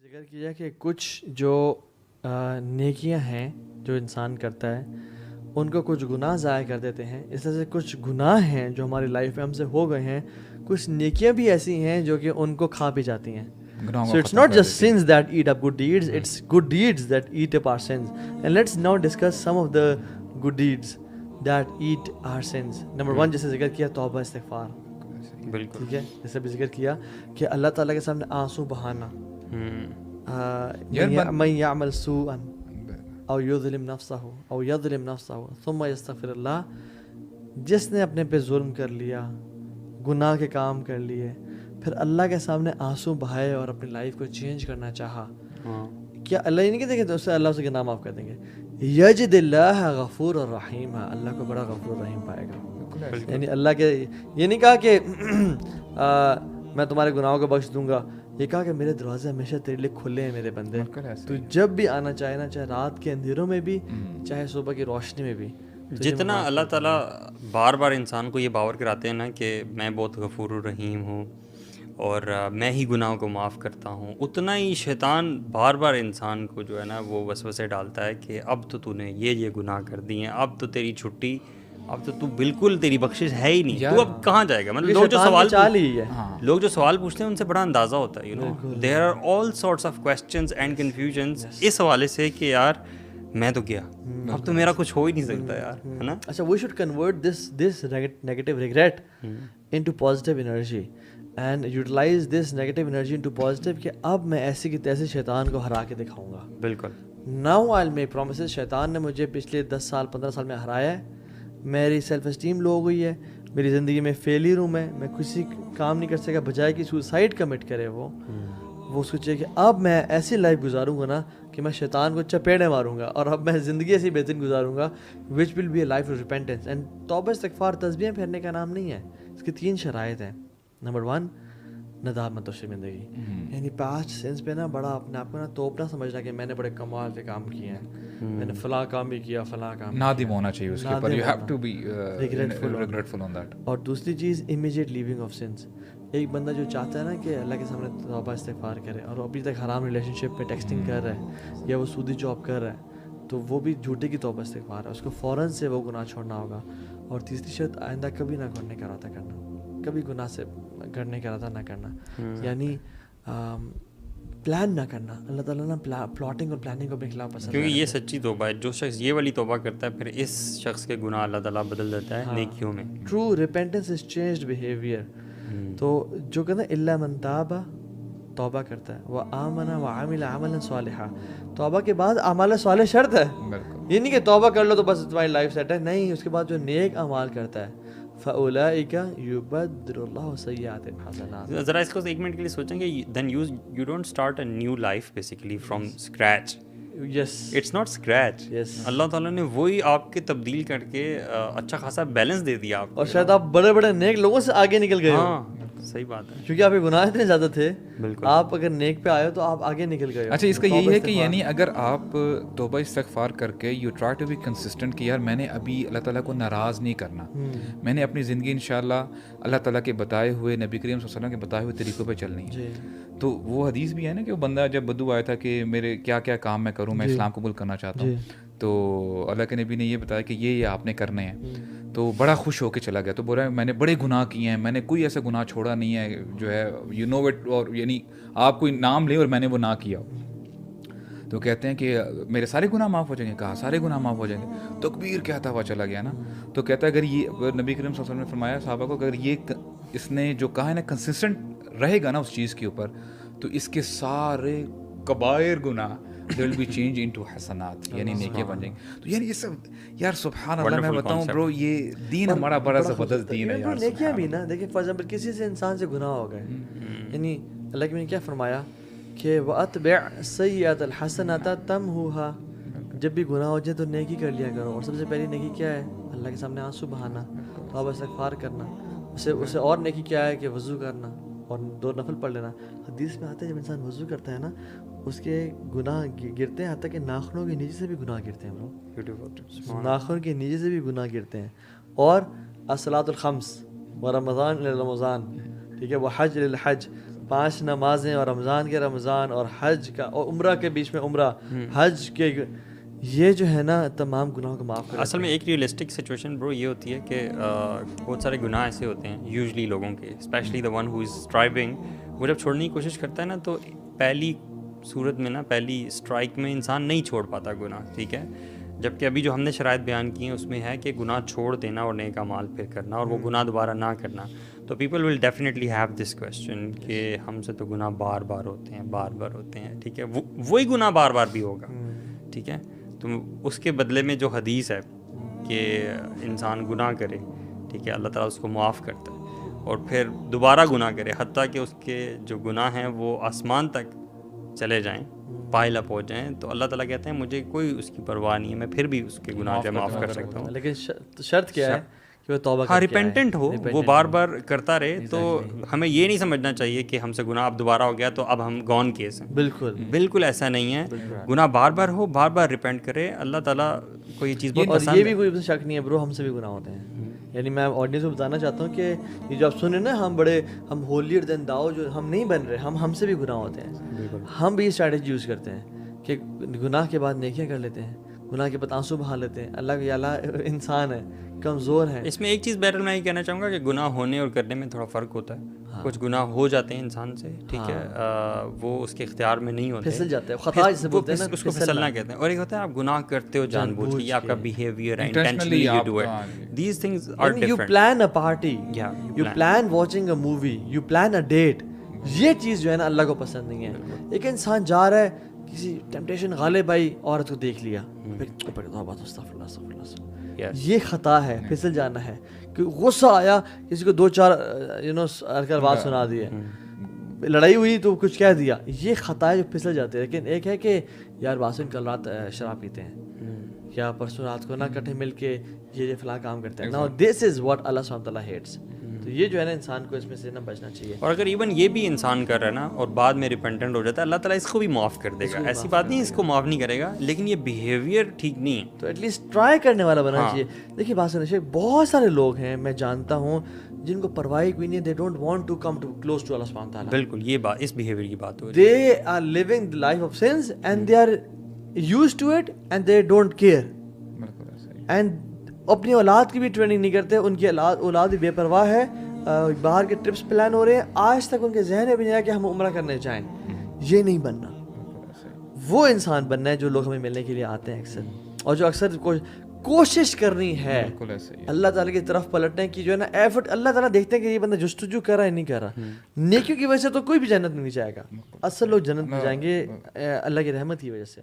ذکر کیا کہ کچھ جو نیکیاں ہیں جو انسان کرتا ہے ان کو کچھ گناہ ضائع کر دیتے ہیں. اس طرح سے کچھ گناہ ہیں جو ہماری لائف میں ہم سے ہو گئے ہیں, کچھ نیکیاں بھی ایسی ہیں جو کہ ان کو کھا پی جاتی ہیں. So it's not just sins that eat up good deeds, it's good deeds that eat up our sins. And let's now discuss some of the good deeds that eat our sins. Number one, جیسے ذکر کیا توبہ استغفار. بالکل ٹھیک ہے, جیسے بھی ذکر کیا کہ اللہ تعالیٰ کے سامنے آنسو بہانا. من يعمل سوءا او یظلم نفسہ او یظلم نفسہ ثم یستغفر اللہ, جس نے اپنے پہ ظلم کر لیا, گناہ کے کام کر لیے, پھر اللہ کے سامنے آنسو بہائے اور اپنی لائف کو چینج کرنا چاہا, کیا اللہ یہ نہیں کہتے کہ تو اس سے اللہ اسے گناہ معاف کر دیں گے؟ یجد اللہ غفور الرحیم, اللہ کو بڑا غفور الرحیم پائے گا. یعنی اللہ کے یہ نہیں کہا کہ میں تمہارے گناہوں کو بخش دوں گا, یہ کہا کہ میرے دروازے ہمیشہ تیرے لیے کھلے ہیں میرے بندے, تو جب بھی آنا چاہے نا, چاہے رات کے اندھیروں میں بھی چاہے صبح کی روشنی میں بھی. جتنا اللہ تعالیٰ بار بار انسان کو یہ باور کراتے ہیں نا کہ میں بہت غفور الرحیم ہوں اور میں ہی گناہوں کو معاف کرتا ہوں, اتنا ہی شیطان بار بار انسان کو جو ہے نا وہ وسوسے ڈالتا ہے کہ اب تو نے یہ گناہ کر دیے ہیں, اب تو تیری چھٹی, اب تو بالکل تیری بخشش ہے ہی نہیں, تو اب کہاں جائے گا. مطلب لوگ جو سوال پوچھتے ہیں ان سے بڑا اندازہ ہوتا ہے, you know there are all sorts of questions and confusions اس حوالے سے کہ یار میں تو گیا, اب تو میرا کچھ ہو ہی نہیں سکتا یار, ہے نا. اچھا, we should convert this negative regret into positive energy and utilise this negative energy into positive, کہ اب میں ایسی کی تیسے شیطان کو ہرا کے دکھاؤں گا. بالکل. ناؤ آئی میک پرومسز, شیطان نے مجھے پچھلے 10 سال 15 سال میں ہرایا ہے, میری سیلف اسٹیم لو ہو گئی ہے, میری زندگی میں فیلئر ہوں, میں کسی کام نہیں کر سکا, بجائے کہ سوسائڈ کمٹ کرے وہ سوچے کہ اب میں ایسی لائف گزاروں گا نا کہ میں شیطان کو چپیڑے ماروں گا, اور اب میں زندگی ایسی بہترین گزاروں گا which will be a life of repentance. And توبہ استغفار تسبیح پھیرنے کا نام نہیں ہے, اس کی 3 شرائط ہیں. نمبر 1, ندامت و شرمندگی, یعنی پاسٹ سینس پہ نا بڑا اپنے آپ کو نا توپنا سمجھنا کہ میں نے بڑے کمال کے کام کیے ہیں, میں نے فلاں کام بھی کیا, فلاں کام نادم ہونا چاہیے اس کے اوپر, you have to be regretful on that. اور دوسری چیز امیجیٹ لیونگ آف سنس. ایک بندہ جو چاہتا ہے نا کہ اللہ کے سامنے توبہ استغفار کرے اور ابھی تک حرام ریلیشن شپ پہ ٹیکسٹنگ کر رہا ہے یا وہ سودی جاب کر رہا ہے, تو وہ بھی جھوٹے کی توبہ استغفار ہے, اس کو فوراً سے وہ گناہ چھوڑنا ہوگا. اور تیسری شرط, آئندہ کبھی نہ کرنے کا ارادہ کرنا, کبھی گناہ سے کرنے کا ارادہ نہ کرنا, یعنی پلان نہ کرنا. اللہ تعالیٰ نا پلاٹنگ اور پلاننگ کو اپنے خلاف پسند, کیونکہ یہ سچی توبہ ہے. جو شخص یہ والی توبہ کرتا ہے پھر اس شخص کے گناہ اللہ تعالیٰ بدل دیتا ہے نیکیوں میں. ٹرو ریپینٹنس از چینجڈ بیہیویئر. تو جو کہتے ہیں الا من تاب, توبہ کرتا ہے, وہ آمن و عمل عملا صالحا, توبہ کے بعد اعمال صالح شرط ہے. یہ نہیں کہ توبہ کر لو تو بس تمہاری لائف سیٹ ہے, نہیں, اس کے بعد جو نیک اعمال کرتا ہے فاولئک یبدل اللہ سیئات حسنات. ذرا اس کو 1 منٹ کے لیے سوچیں کہ then you don't start a new life basically from scratch. Yes, it's not scratch. Allah تعالیٰ نے وہی آپ کے تبدیل کر کے اچھا خاصا بیلنس دے دیا آپ کو, اور شاید آپ بڑے بڑے نیک لوگوں سے آگے نکل گئے. ہاں صحیح بات ہے, کیونکہ آپ کے گناہ اتنے زیادہ تھے, بالکل, آپ اگر نیک پہ آئے ہو تو آپ آگے نکل گئے. اچھا, اس کا یہی ہے کہ یعنی اگر آپ توبہ استغفار کر کے you try to be consistent کہ یار میں نے ابھی اللہ تعالیٰ کو ناراض نہیں کرنا, میں نے اپنی زندگی انشاءاللہ اللہ تعالیٰ کے بتائے ہوئے, نبی کریم صلی اللہ علیہ وسلم کے بتائے ہوئے طریقوں پہ چلنی ہے. تو وہ حدیث بھی ہے نا کہ وہ بندہ جب بدو آیا تھا کہ میرے کیا کیا کام میں کروں, میں اسلام قبول کرنا چاہتا ہوں, تو اللہ کے نبی نے یہ بتایا کہ یہ آپ نے کرنے ہیں, تو بڑا خوش ہو کے چلا گیا. تو بول رہا ہے میں نے بڑے گناہ کیے ہیں, میں نے کوئی ایسا گناہ چھوڑا نہیں ہے جو ہے یو نو اٹ, اور یعنی آپ کوئی نام لیں اور میں نے وہ نہ کیا. تو کہتے ہیں کہ میرے سارے گناہ معاف ہو جائیں گے. کہا سارے گناہ معاف ہو جائیں گے. تکبیر کہتا ہوا چلا گیا نا. تو کہتا ہے اگر یہ نبی کریم صلی اللہ علیہ وسلم نے فرمایا صحابہ کو, اگر یہ اس نے جو کہا ہے نا کنسسٹنٹ رہے گا نا اس چیز کے اوپر, تو اس کے سارے کبائر گناہ دے ول بی چینج انٹو حسنات, یعنی نیکیاں بن جائیں گے. تو یعنی یہ سب یار سبحان اللہ, میں بتاؤں برو یہ دین ہمارا بڑا زبردست دین ہے یار. نیکیاں بھی نا دیکھیں, فار ایگزامپل کسی سے انسان سے گناہ ہو گئے, یعنی اللہ کے نے کیا فرمایا کہ وَأَتْبِعْ سَيِّئَةَ الْحَسَنَةَ تَمْحُوهَا, جب بھی گناہ ہو جائے تو نیکی کر لیا کرو. اور سب سے پہلی نیکی کیا ہے؟ اللہ کے سامنے آنسو بہانا, توبہ استغفار کرنا. اسے اور نیکی کیا ہے کہ وضو کرنا اور 2 نفل پڑھ لینا. حدیث میں آتا ہے جب انسان وضو کرتا ہے نا اس کے گناہ گرتے ہیں, حتیٰ کہ ناخنوں کے نیچے سے بھی گناہ گرتے ہیں برو, ناخن کے نیچے سے بھی گناہ گرتے ہیں. اور الصلاۃ الخمس و رمضان الی رمضان, ٹھیک ہے, وہ حج للحج, 5 نمازیں اور رمضان کے رمضان اور حج کا اور عمرہ کے بیچ میں عمرہ حج کے یہ جو ہے نا تمام گناہوں کو معاف کر. اصل میں ایک ریئلسٹک سچویشن برو یہ ہوتی ہے کہ بہت سارے گناہ ایسے ہوتے ہیں یوزلی لوگوں کے, especially the one who is striving, وہ جب چھوڑنے کی کوشش کرتا ہے نا تو پہلی صورت میں نا پہلی اسٹرائک میں انسان نہیں چھوڑ پاتا گناہ, ٹھیک ہے. جبکہ ابھی جو ہم نے شرائط بیان کی ہیں اس میں ہے کہ گناہ چھوڑ دینا اور نیک اعمال پھر کرنا اور وہ گناہ دوبارہ نہ کرنا. تو people will definitely have this question کہ ہم سے تو گناہ بار بار ہوتے ہیں, ٹھیک ہے, وہی گناہ بار بار بھی ہوگا, ٹھیک ہے. تو اس کے بدلے میں جو حدیث ہے کہ انسان گناہ کرے, ٹھیک ہے, اللہ تعالیٰ اس کو معاف کرتا ہے اور پھر دوبارہ گناہ کرے حتیٰ کہ اس کے جو گناہ ہیں وہ آسمان تک چلے جائیں, پائل اپ ہو جائیں, تو اللہ تعالیٰ کہتے ہیں مجھے کوئی اس کی پرواہ نہیں ہے, میں پھر بھی اس کے گناہ جو معاف کر سکتا ہوں. لیکن شرط کیا ہے کہ وہ توبہ ہاں ریپینٹنٹ ہو, وہ بار بار کرتا رہے. تو ہمیں یہ نہیں سمجھنا چاہیے کہ ہم سے گناہ اب دوبارہ ہو گیا تو اب ہم گون کیس ہیں. بالکل ایسا نہیں ہے. گناہ بار بار ہو, بار بار ریپینٹ کرے, اللہ تعالیٰ کو یہ چیز بہت پسند ہے. اور یہ بھی کوئی شک نہیں ہے برو, ہم سے بھی گناہ ہوتے ہیں. یعنی میں آڈینس کو بتانا چاہتا ہوں کہ یہ جو آپ سن رہے ہیں نا ہم ہولیئر دین داؤ جو ہم نہیں بن رہے, ہم سے بھی گناہ ہوتے ہیں. ہم بھی اسٹریٹجی یوز کرتے ہیں کہ گناہ کے بعد نیکیاں کر لیتے ہیں, گناہ کے بعد آنسو بہا لیتے ہیں. اللہ کہ اللہ انسان ہے, کمزور ہے. اس میں ایک چیز بہرحال میں یہ کہنا چاہوں گا کہ گناہ ہونے اور کرنے میں تھوڑا فرق ہوتا ہے. کچھ گناہ ہو جاتے ہیں انسان سے, ٹھیک ہے, وہ اس کے اختیار میں نہیں ہوتے, پھسل جاتے ہیں, خطا جسے بولتے ہیں نا, اس کو پھسلنا کہتے ہیں. اور ایک ہوتا ہے آپ گناہ کرتے ہو جان بوجھ کے, آپ کا بیہیویئر ہے, intentionally you do it. These things are different. You plan a party, you plan watching a movie, you plan a date. یہ چیز جو ہے نا اللہ کو پسند نہیں ہے. ایک انسان جا رہا ہے, کسی ٹیمپٹیشن غالب آئی, عورت کو دیکھ لیا, یہ خطا ہے, پھسل جانا ہے. کہ غصہ آیا, کسی کو 2-4 بات سنا دی ہے, لڑائی ہوئی تو کچھ کہہ دیا, یہ خطا ہے جو پھسل جاتے ہیں. لیکن ایک ہے کہ یار باسن کل رات شراب پیتے ہیں, یا پرسوں رات کو نہ کٹھے مل کے یہ فلاں کام کرتے ہیں. Now this is what Allah subhanahu wa ta'ala hates. تو یہ جو ہے نا انسان کو اس میں سے نہ بچنا چاہیے. اور اگر ایون یہ بھی انسان کر رہا ہے نا اور بعد میں ریپینٹنٹ ہو جاتا ہے, اللہ تعالیٰ اس کو بھی معاف کر دے گا. ایسی بات نہیں اس کو معاف نہیں کرے گا, لیکن یہ بیہیویئر ٹھیک نہیں ہے. تو ایٹ لیسٹ ٹرائی کرنے والا بننا چاہیے. دیکھیے باسن شیخ, بہت سارے لوگ ہیں میں جانتا ہوں جن کو پرواہ کوئی نہیں, they don't want to come to close to Allah سبحانہ تعالیٰ. بالکل یہ بات, اس بیہیویئر کی بات ہو رہی ہے. They are living the life of sins and they are used to it and they don't care. And اپنی اولاد کی بھی ٹریننگ نہیں کرتے, ان کی اولاد بھی بے پرواہ ہے. باہر کے ٹرپس پلان ہو رہے ہیں, آج تک ان کے ذہن میں بھی نہیں آیا کہ ہم عمرہ کرنے جائیں. یہ نہیں بننا. وہ انسان بننا ہے جو لوگ ہمیں ملنے کے لیے آتے ہیں اکثر, اور جو اکثر کوشش کرنی ہے اللہ تعالیٰ کی طرف پلٹنے کی, جو ہے نا ایفرٹ. اللہ تعالیٰ دیکھتے ہیں کہ یہ بندہ جستجو کر رہا ہے نہیں کر رہا. نیکیوں کی وجہ سے تو کوئی بھی جنت میں نہیں جائے گا. اصل لوگ جنت میں جائیں گے اللہ کی رحمت کی وجہ سے.